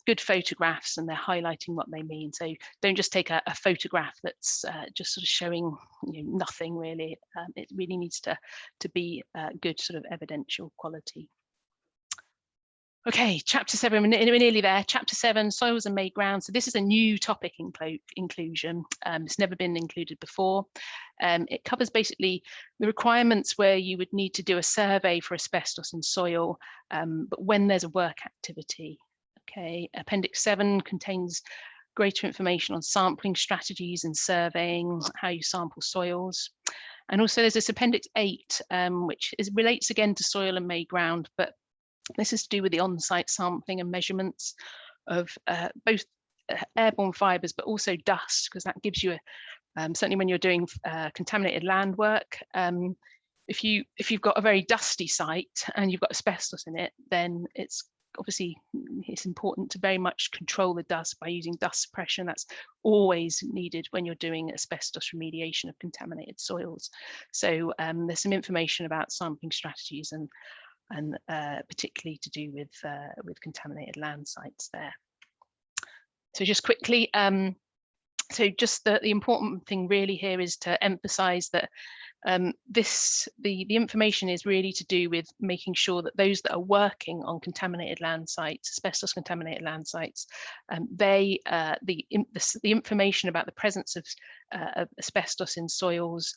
good photographs, and they're highlighting what they mean. So don't just take a photograph that's just sort of showing nothing really. It really needs to be good sort of evidential quality. Okay, chapter 7, we're nearly there. Chapter 7, soils and made ground. So this is a new topic inclusion. It's never been included before. It covers basically the requirements where you would need to do a survey for asbestos in soil, but when there's a work activity. Okay, Appendix 7 contains greater information on sampling strategies and surveying, how you sample soils. And also there's this Appendix 8, which relates again to soil and made ground, but this is to do with the on-site sampling and measurements of both airborne fibres, but also dust, because that gives you, certainly when you're doing contaminated land work, if you've got a very dusty site and you've got asbestos in it, then it's important to very much control the dust by using dust suppression. That's always needed when you're doing asbestos remediation of contaminated soils. So there's some information about sampling strategies and particularly to do with contaminated land sites there. So just quickly, So just the important thing really here is to emphasize that the information is really to do with making sure that those that are working on contaminated land sites, asbestos contaminated land sites, the information about the presence of asbestos in soils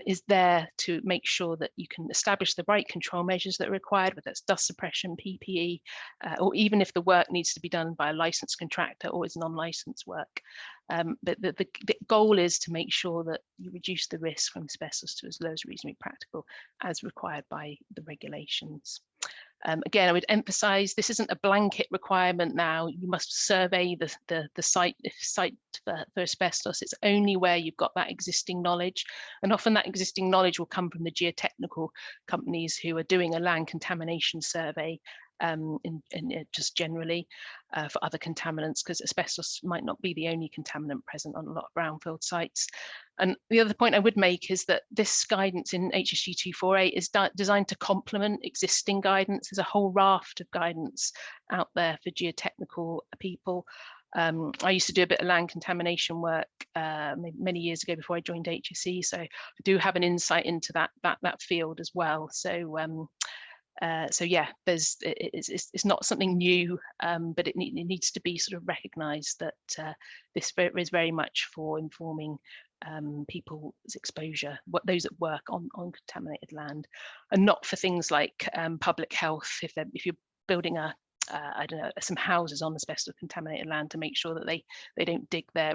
is there to make sure that you can establish the right control measures that are required, whether it's dust suppression, PPE, or even if the work needs to be done by a licensed contractor or is non-licensed work. But the goal is to make sure that you reduce the risk from asbestos to as low as reasonably practical as required by the regulations. Again, I would emphasize this isn't a blanket requirement now. You must survey the site for asbestos. It's only where you've got that existing knowledge. And often that existing knowledge will come from the geotechnical companies who are doing a land contamination survey just generally for other contaminants, because asbestos might not be the only contaminant present on a lot of brownfield sites. And the other point I would make is that this guidance in HSG248 is designed to complement existing guidance. There's a whole raft of guidance out there for geotechnical people. I used to do a bit of land contamination work many years ago before I joined HSE, so I do have an insight into that field as well. So yeah, it's not something new, but it needs to be sort of recognised that this is very much for informing people's exposure, those that work on contaminated land, and not for things like public health. If you're building I don't know, some houses on asbestos contaminated land, to make sure that they don't dig their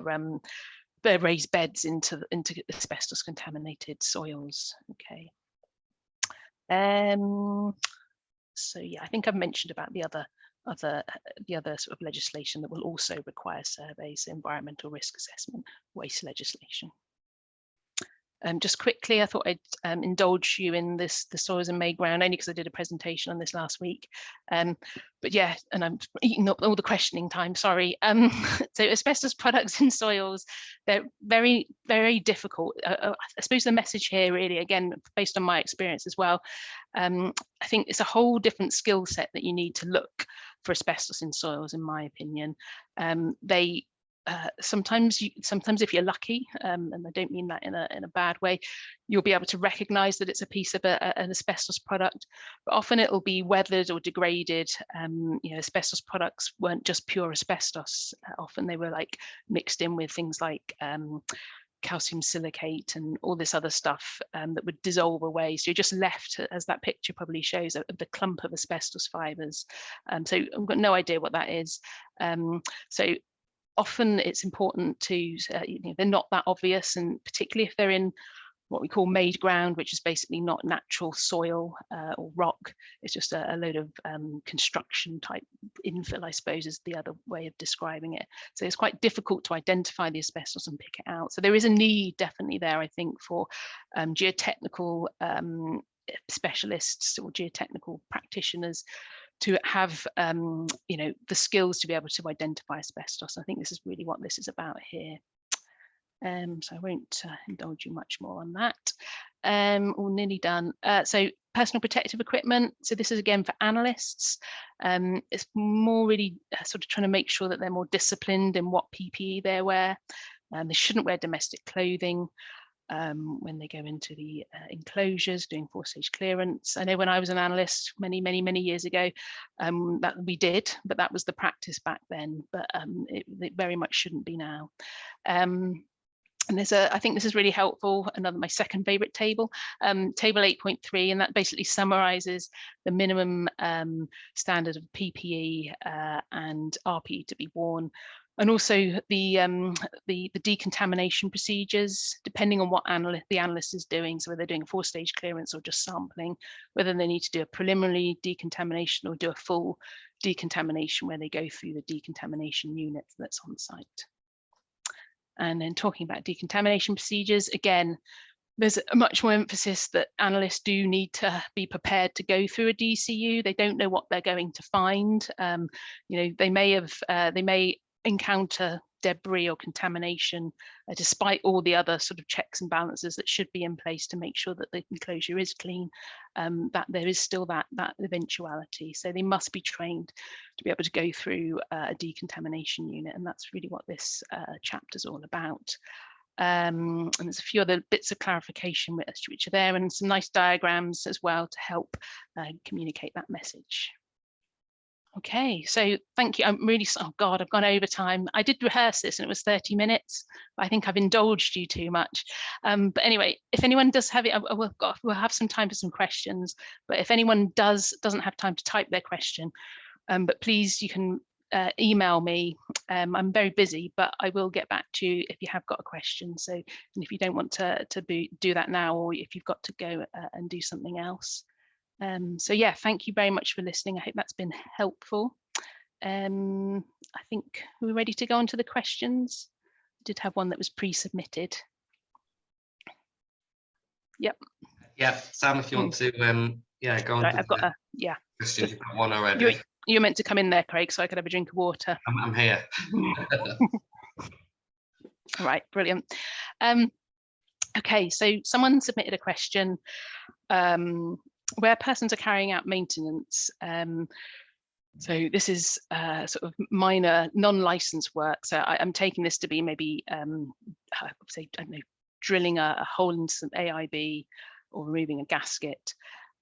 raised beds into asbestos contaminated soils. Okay. So yeah, I think I've mentioned about the other sort of legislation that will also require surveys, environmental risk assessment, waste legislation. Just quickly, I thought I'd indulge you in the soils and made ground, only because I did a presentation on this last week. But yeah, and I'm eating up all the questioning time, sorry. So asbestos products in soils, they're very, very difficult. I suppose the message here really, again, based on my experience as well, I think it's a whole different skill set that you need to look for asbestos in soils, in my opinion. Sometimes if you're lucky, and I don't mean that in a bad way, you'll be able to recognize that it's a piece of an asbestos product, but often it'll be weathered or degraded. Asbestos products weren't just pure asbestos. Often they were like mixed in with things like calcium silicate and all this other stuff that would dissolve away. So you're just left, as that picture probably shows, the clump of asbestos fibers. So I've got no idea what that is. So often it's important to, they're not that obvious, and particularly if they're in what we call made ground, which is basically not natural soil or rock. It's just a load of construction type infill, I suppose, is the other way of describing it. So it's quite difficult to identify the asbestos and pick it out. So there is a need definitely there, I think, for geotechnical specialists or geotechnical practitioners to have the skills to be able to identify asbestos. I think this is really what this is about here. So I won't indulge you much more on that. All nearly done. So personal protective equipment. So this is again for analysts. It's more really sort of trying to make sure that they're more disciplined in what PPE they wear. They shouldn't wear domestic clothing when they go into the enclosures doing 4-stage clearance. I know when I was an analyst many years ago, that we did, but that was the practice back then, but it very much shouldn't be now. And I think this is really helpful, my second favorite table, table 8.3, and that basically summarizes the minimum standard of PPE and RPE to be worn. And also the decontamination procedures, depending on what the analyst is doing. So whether they're doing a 4-stage clearance or just sampling, whether they need to do a preliminary decontamination or do a full decontamination where they go through the decontamination unit that's on site. And then talking about decontamination procedures, again, there's a much more emphasis that analysts do need to be prepared to go through a DCU. They don't know what they're going to find. They may encounter debris or contamination, despite all the other sort of checks and balances that should be in place to make sure that the enclosure is clean, that there is still that eventuality. So they must be trained to be able to go through a decontamination unit, and that's really what this chapter is all about. And there's a few other bits of clarification which are there, and some nice diagrams as well to help communicate that message. Okay, so thank you. I'm really, oh God, I've gone over time. I did rehearse this and it was 30 minutes, but I think I've indulged you too much. But anyway, if anyone does have it, we'll have some time for some questions, but if anyone doesn't have time to type their question, but please, you can email me. I'm very busy, but I will get back to you if you have got a question. So, and if you don't want to do that now, or if you've got to go and do something else. So yeah, thank you very much for listening. I hope that's been helpful. I think we're ready to go on to the questions. I did have one that was pre-submitted. Yep. Yeah, Sam, if you want to, yeah, go on. Right, I've got a questions. You've got one already. You're meant to come in there, Craig, so I could have a drink of water. I'm here. Right, brilliant. Okay, so someone submitted a question. Where persons are carrying out maintenance, so this is sort of minor non-licensed work. So I'm taking this to be maybe, say, I don't know, drilling a hole into some AIB or removing a gasket.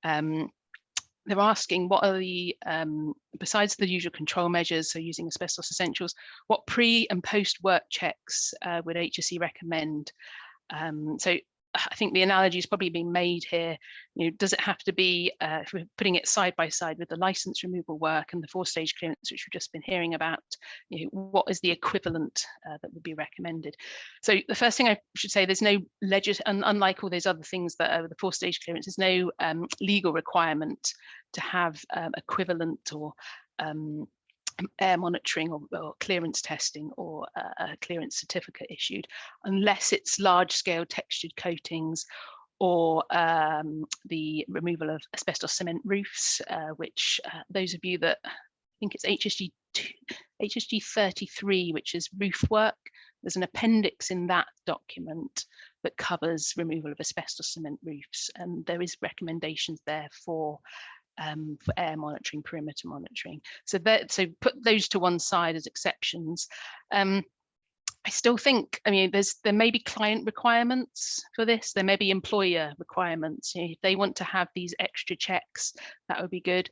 They're asking what are the, besides the usual control measures, so using Asbestos Essentials, what pre and post work checks would HSE recommend? So I think the analogy is probably being made here. You know, does it have to be, if we're putting it side by side with the license removal work and the 4-stage clearance, which we've just been hearing about, you know, what is the equivalent that would be recommended? So the first thing I should say, there's no unlike all those other things that are the 4-stage clearance, there's no legal requirement to have equivalent or air monitoring or clearance testing or a clearance certificate issued, unless it's large scale textured coatings or the removal of asbestos cement roofs, which those of you that, I think it's HSG248, which is roof work, there's an appendix in that document that covers removal of asbestos cement roofs, and there is recommendations there for air monitoring, perimeter monitoring. So put those to one side as exceptions. I still think, I mean, there may be client requirements for this. There may be employer requirements. You know, if they want to have these extra checks, that would be good.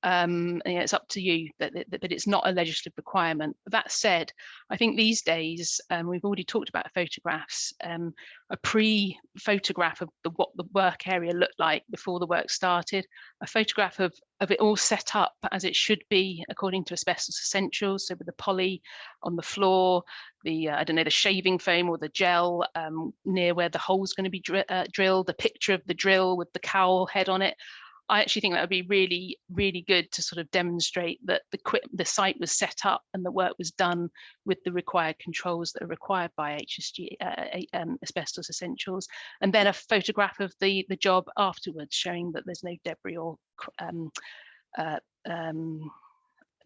It's up to you, but it's not a legislative requirement. But that said, I think these days, we've already talked about photographs, a pre-photograph of what the work area looked like before the work started, a photograph of it all set up as it should be according to Asbestos Essentials, so with the poly on the floor, the I don't know, the shaving foam or the gel near where the hole's going to be drilled, the picture of the drill with the cowl head on it. I actually think that would be really, really good to sort of demonstrate that the site was set up and the work was done with the required controls that are required by HSG Asbestos Essentials, and then a photograph of the job afterwards, showing that there's no debris or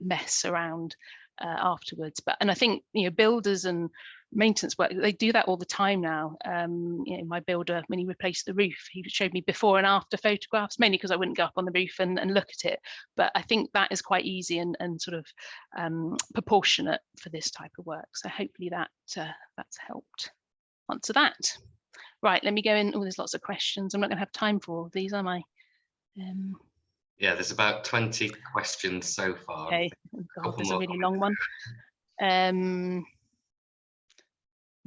mess around afterwards. And I think, you know, builders and maintenance work, they do that all the time now. You know, my builder, when he replaced the roof, he showed me before and after photographs, mainly because I wouldn't go up on the roof and look at it. But I think that is quite easy and sort of proportionate for this type of work. So hopefully that's helped answer that. Right, let me go in. Oh, there's lots of questions. I'm not going to have time for all of these, am I? Yeah, there's about 20 questions so far. Okay, oh God, there's a really long one.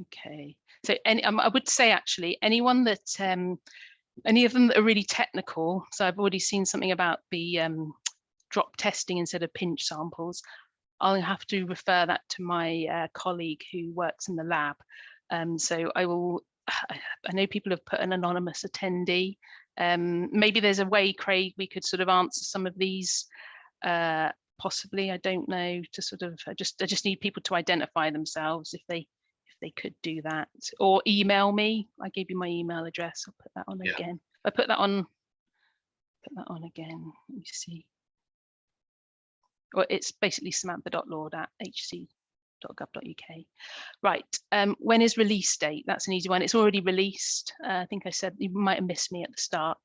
Okay, so I would say actually anyone that any of them that are really technical, so I've already seen something about the drop testing instead of pinch samples. I'll have to refer that to my colleague who works in the lab. So I know people have put an anonymous attendee. Maybe there's a way, Craig, we could sort of answer some of these possibly, I don't know, to sort of I just need people to identify themselves if they could do that, or email me. I gave you my email address. I'll put that on again. I put that on again. Let me see. Well, it's basically samantha.lord@hsg Right, when is release date? That's an easy one. It's already released. I think I said, you might have missed me at the start.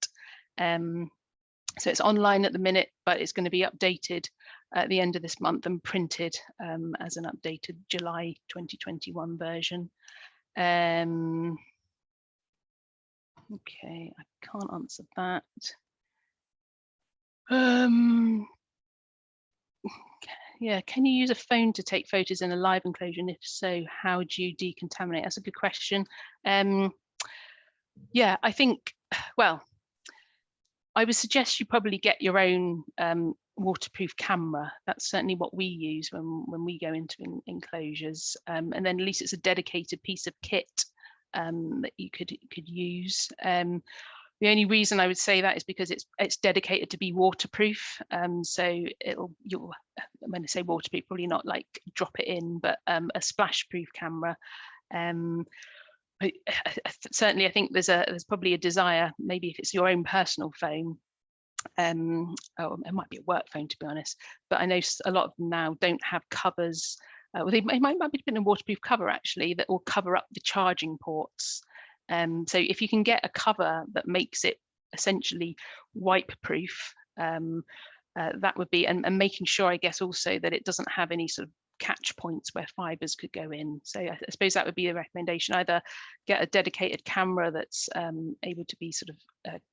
So it's online at the minute, but it's going to be updated at the end of this month and printed as an updated July 2021 version. Okay, I can't answer that. Yeah, can you use a phone to take photos in a live enclosure? And if so, how do you decontaminate? That's a good question. Yeah, I think, well, I would suggest you probably get your own waterproof camera. That's certainly what we use when we go into enclosures. And then at least it's a dedicated piece of kit that you could use. The only reason I would say that is because it's dedicated to be waterproof. So you'll, when I say waterproof, probably not like drop it in, but a splash proof camera. Certainly, I think there's probably a desire, maybe if it's your own personal phone, oh, it might be a work phone to be honest, but I know a lot of them now don't have covers. Well, they might be putting a waterproof cover actually that will cover up the charging ports. So if you can get a cover that makes it essentially wipe proof, that would be, and making sure, I guess, also that it doesn't have any sort of catch points where fibers could go in. So I suppose that would be a recommendation: either get a dedicated camera that's able to be sort of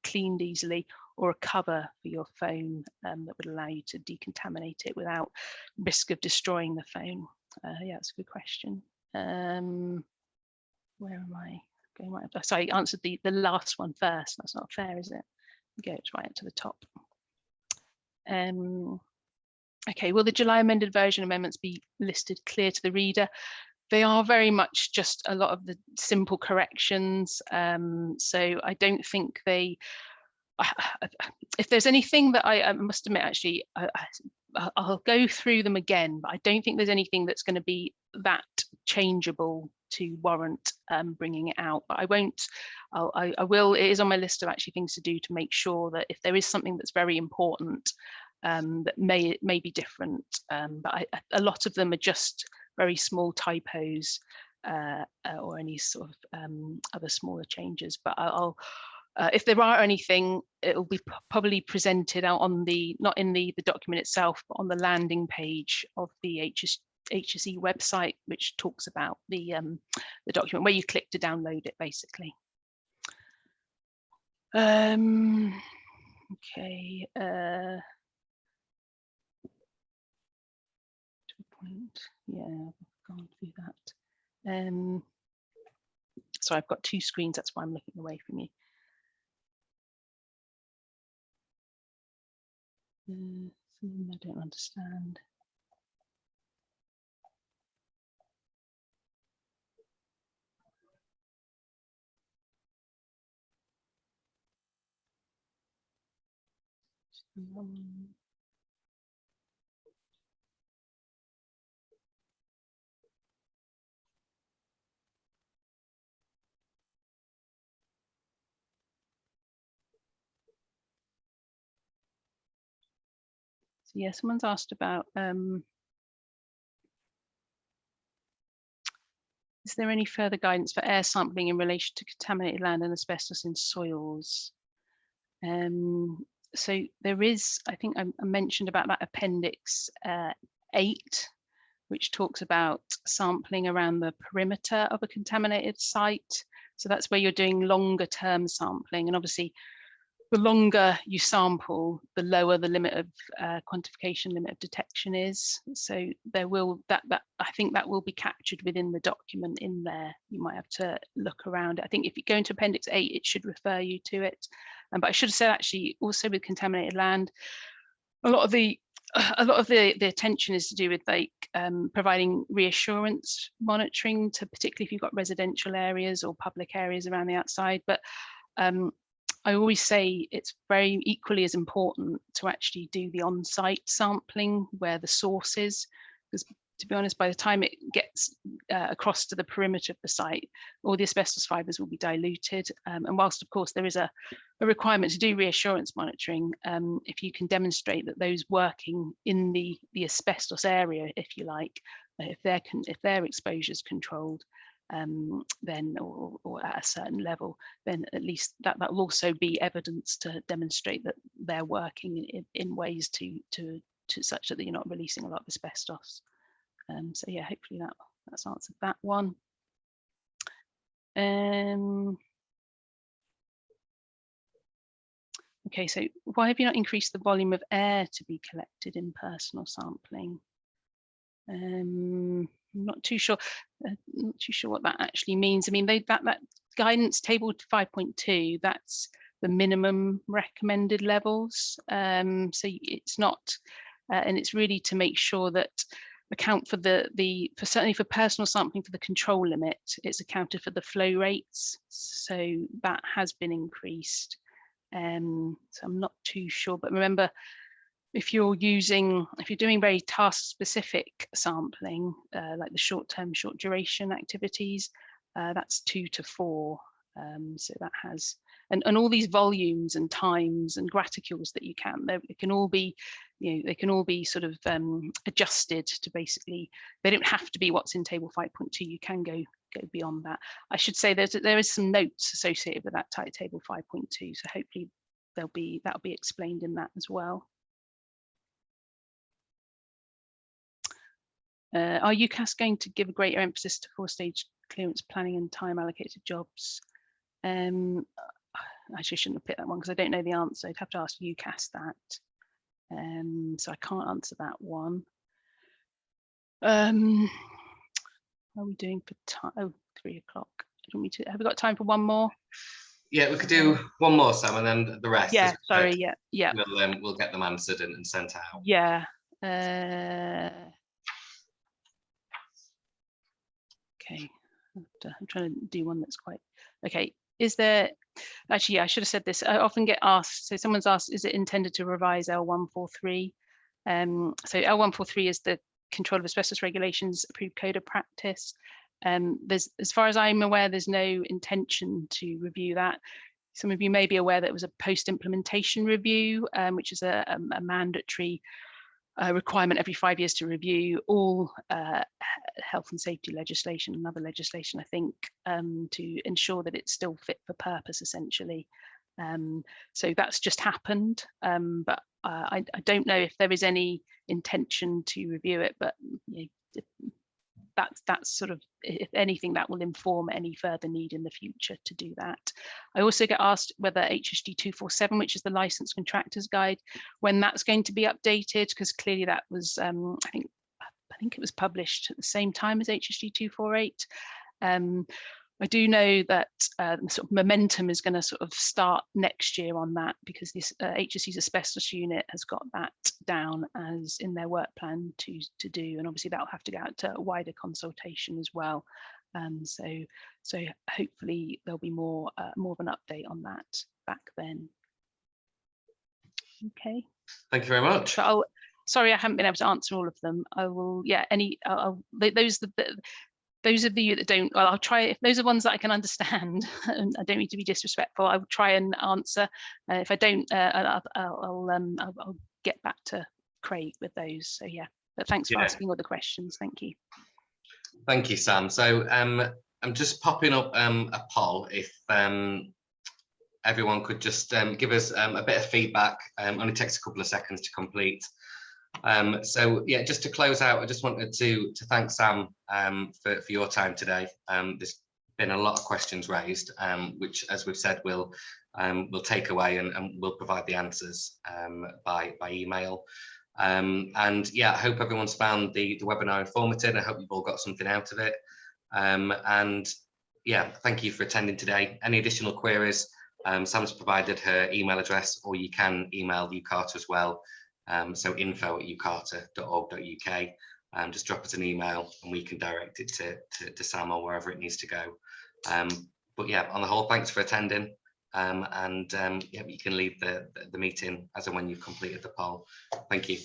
cleaned easily, or a cover for your phone that would allow you to decontaminate it without risk of destroying the phone. Yeah, that's a good question. Where am I going? Right, sorry, I answered the last one first. That's not fair, is it? Go right up to the top. Okay, will the July amended version amendments be listed clear to the reader? They are very much just a lot of the simple corrections. So I don't think they, if there's anything that I must admit, actually, I'll go through them again, but I don't think there's anything that's going to be that changeable to warrant bringing it out. But I won't, I will, it is on my list of actually things to do to make sure that if there is something that's very important, that may be different, but a lot of them are just very small typos or any sort of other smaller changes. But I'll if there are anything, it will be probably presented out on the, not in the document itself, but on the landing page of the HSE website, which talks about the document, where you click to download it, basically. Okay. Yeah, I've gone through that. So I've got two screens, that's why I'm looking away from you. I don't understand. So yeah, someone's asked about, is there any further guidance for air sampling in relation to contaminated land and asbestos in soils? So there is, I think I mentioned about that Appendix 8, which talks about sampling around the perimeter of a contaminated site. So that's where you're doing longer term sampling, and obviously the longer you sample, the lower the limit of quantification limit of detection is. So there will, that I think that will be captured within the document in there. You might have to look around it. I think if you go into Appendix 8, it should refer you to it. But I should have said, actually, also with contaminated land, a lot of the attention is to do with like providing reassurance monitoring to, particularly if you've got residential areas or public areas around the outside. But I always say it's very equally as important to actually do the on-site sampling where the source is, because to be honest, by the time it gets across to the perimeter of the site, all the asbestos fibres will be diluted. And whilst, of course, there is a requirement to do reassurance monitoring, if you can demonstrate that those working in the asbestos area, if you like, if their exposure is controlled, then or at a certain level, then at least that will also be evidence to demonstrate that they're working in ways to such that you're not releasing a lot of asbestos. So yeah, hopefully that's answered that one. Okay, so why have you not increased the volume of air to be collected in personal sampling? I'm not too sure. Not too sure what that actually means. I mean, that guidance table 5.2, that's the minimum recommended levels. So it's not, and it's really to make sure that account for certainly for personal sampling for the control limit, it's accounted for the flow rates. So that has been increased. So I'm not too sure, but remember, if you're doing very task specific sampling, like the short duration activities, that's 2 to 4. So that has, and all these volumes and times and graticules that you can, it can all be, they can all be sort of adjusted to basically, they don't have to be what's in table 5.2. You can go beyond that. I should say there is some notes associated with that table 5.2. So hopefully that'll be explained in that as well. Are UKAS going to give a greater emphasis to 4-stage clearance planning and time allocated jobs? Actually, I shouldn't have picked that one because I don't know the answer. I'd have to ask UKAS that. So I can't answer that one. How are we doing for time? Oh, 3 o'clock. Have we got time for one more? Yeah, we could do one more, Sam, and then the rest. Yeah, sorry, yeah. We'll get them answered and sent out. Yeah. Okay, I'm trying to do one that's quite, okay. Is there, actually, yeah, I should have said this. I often get asked, so someone's asked, is it intended to revise L143? So L143 is the Control of Asbestos Regulations approved code of practice. As far as I'm aware, there's no intention to review that. Some of you may be aware that it was a post-implementation review, which is a mandatory requirement every 5 years to review all health and safety legislation and other legislation, I think, to ensure that it's still fit for purpose, essentially. So that's just happened, but I don't know if there is any intention to review it, but that's sort of, if anything, that will inform any further need in the future to do that. I also get asked whether HSG247, which is the licensed contractors guide, when that's going to be updated, because clearly that was, I think it was published at the same time as HSG248. I do know that sort of momentum is going to sort of start next year on that, because this HSC's asbestos unit has got that down as in their work plan to do, and obviously that will have to go out to a wider consultation as well. So hopefully there'll be more of an update on that back then. Okay. Thank you very much. So sorry, I haven't been able to answer all of them. I will, yeah, those of you that don't, well, I'll try, if those are ones that I can understand, and I don't need to be disrespectful, I will try and answer. If I don't, I'll get back to Craig with those. So yeah, but thanks for asking all the questions. Thank you. Thank you, Sam. So I'm just popping up a poll. If everyone could just give us a bit of feedback, only takes a couple of seconds to complete. So yeah, just to close out, I just wanted to thank Sam for your time today. There's been a lot of questions raised, which, as we've said, we'll take away and we'll provide the answers by email. And yeah, I hope everyone's found the webinar informative. I hope you've all got something out of it. And yeah, thank you for attending today. Any additional queries, Sam's provided her email address, or you can email UKATA as well. So info@ukata.org.uk. Just drop us an email and we can direct it to Sam or wherever it needs to go. But yeah, on the whole, thanks for attending. Yeah, you can leave the meeting as and when you've completed the poll. Thank you.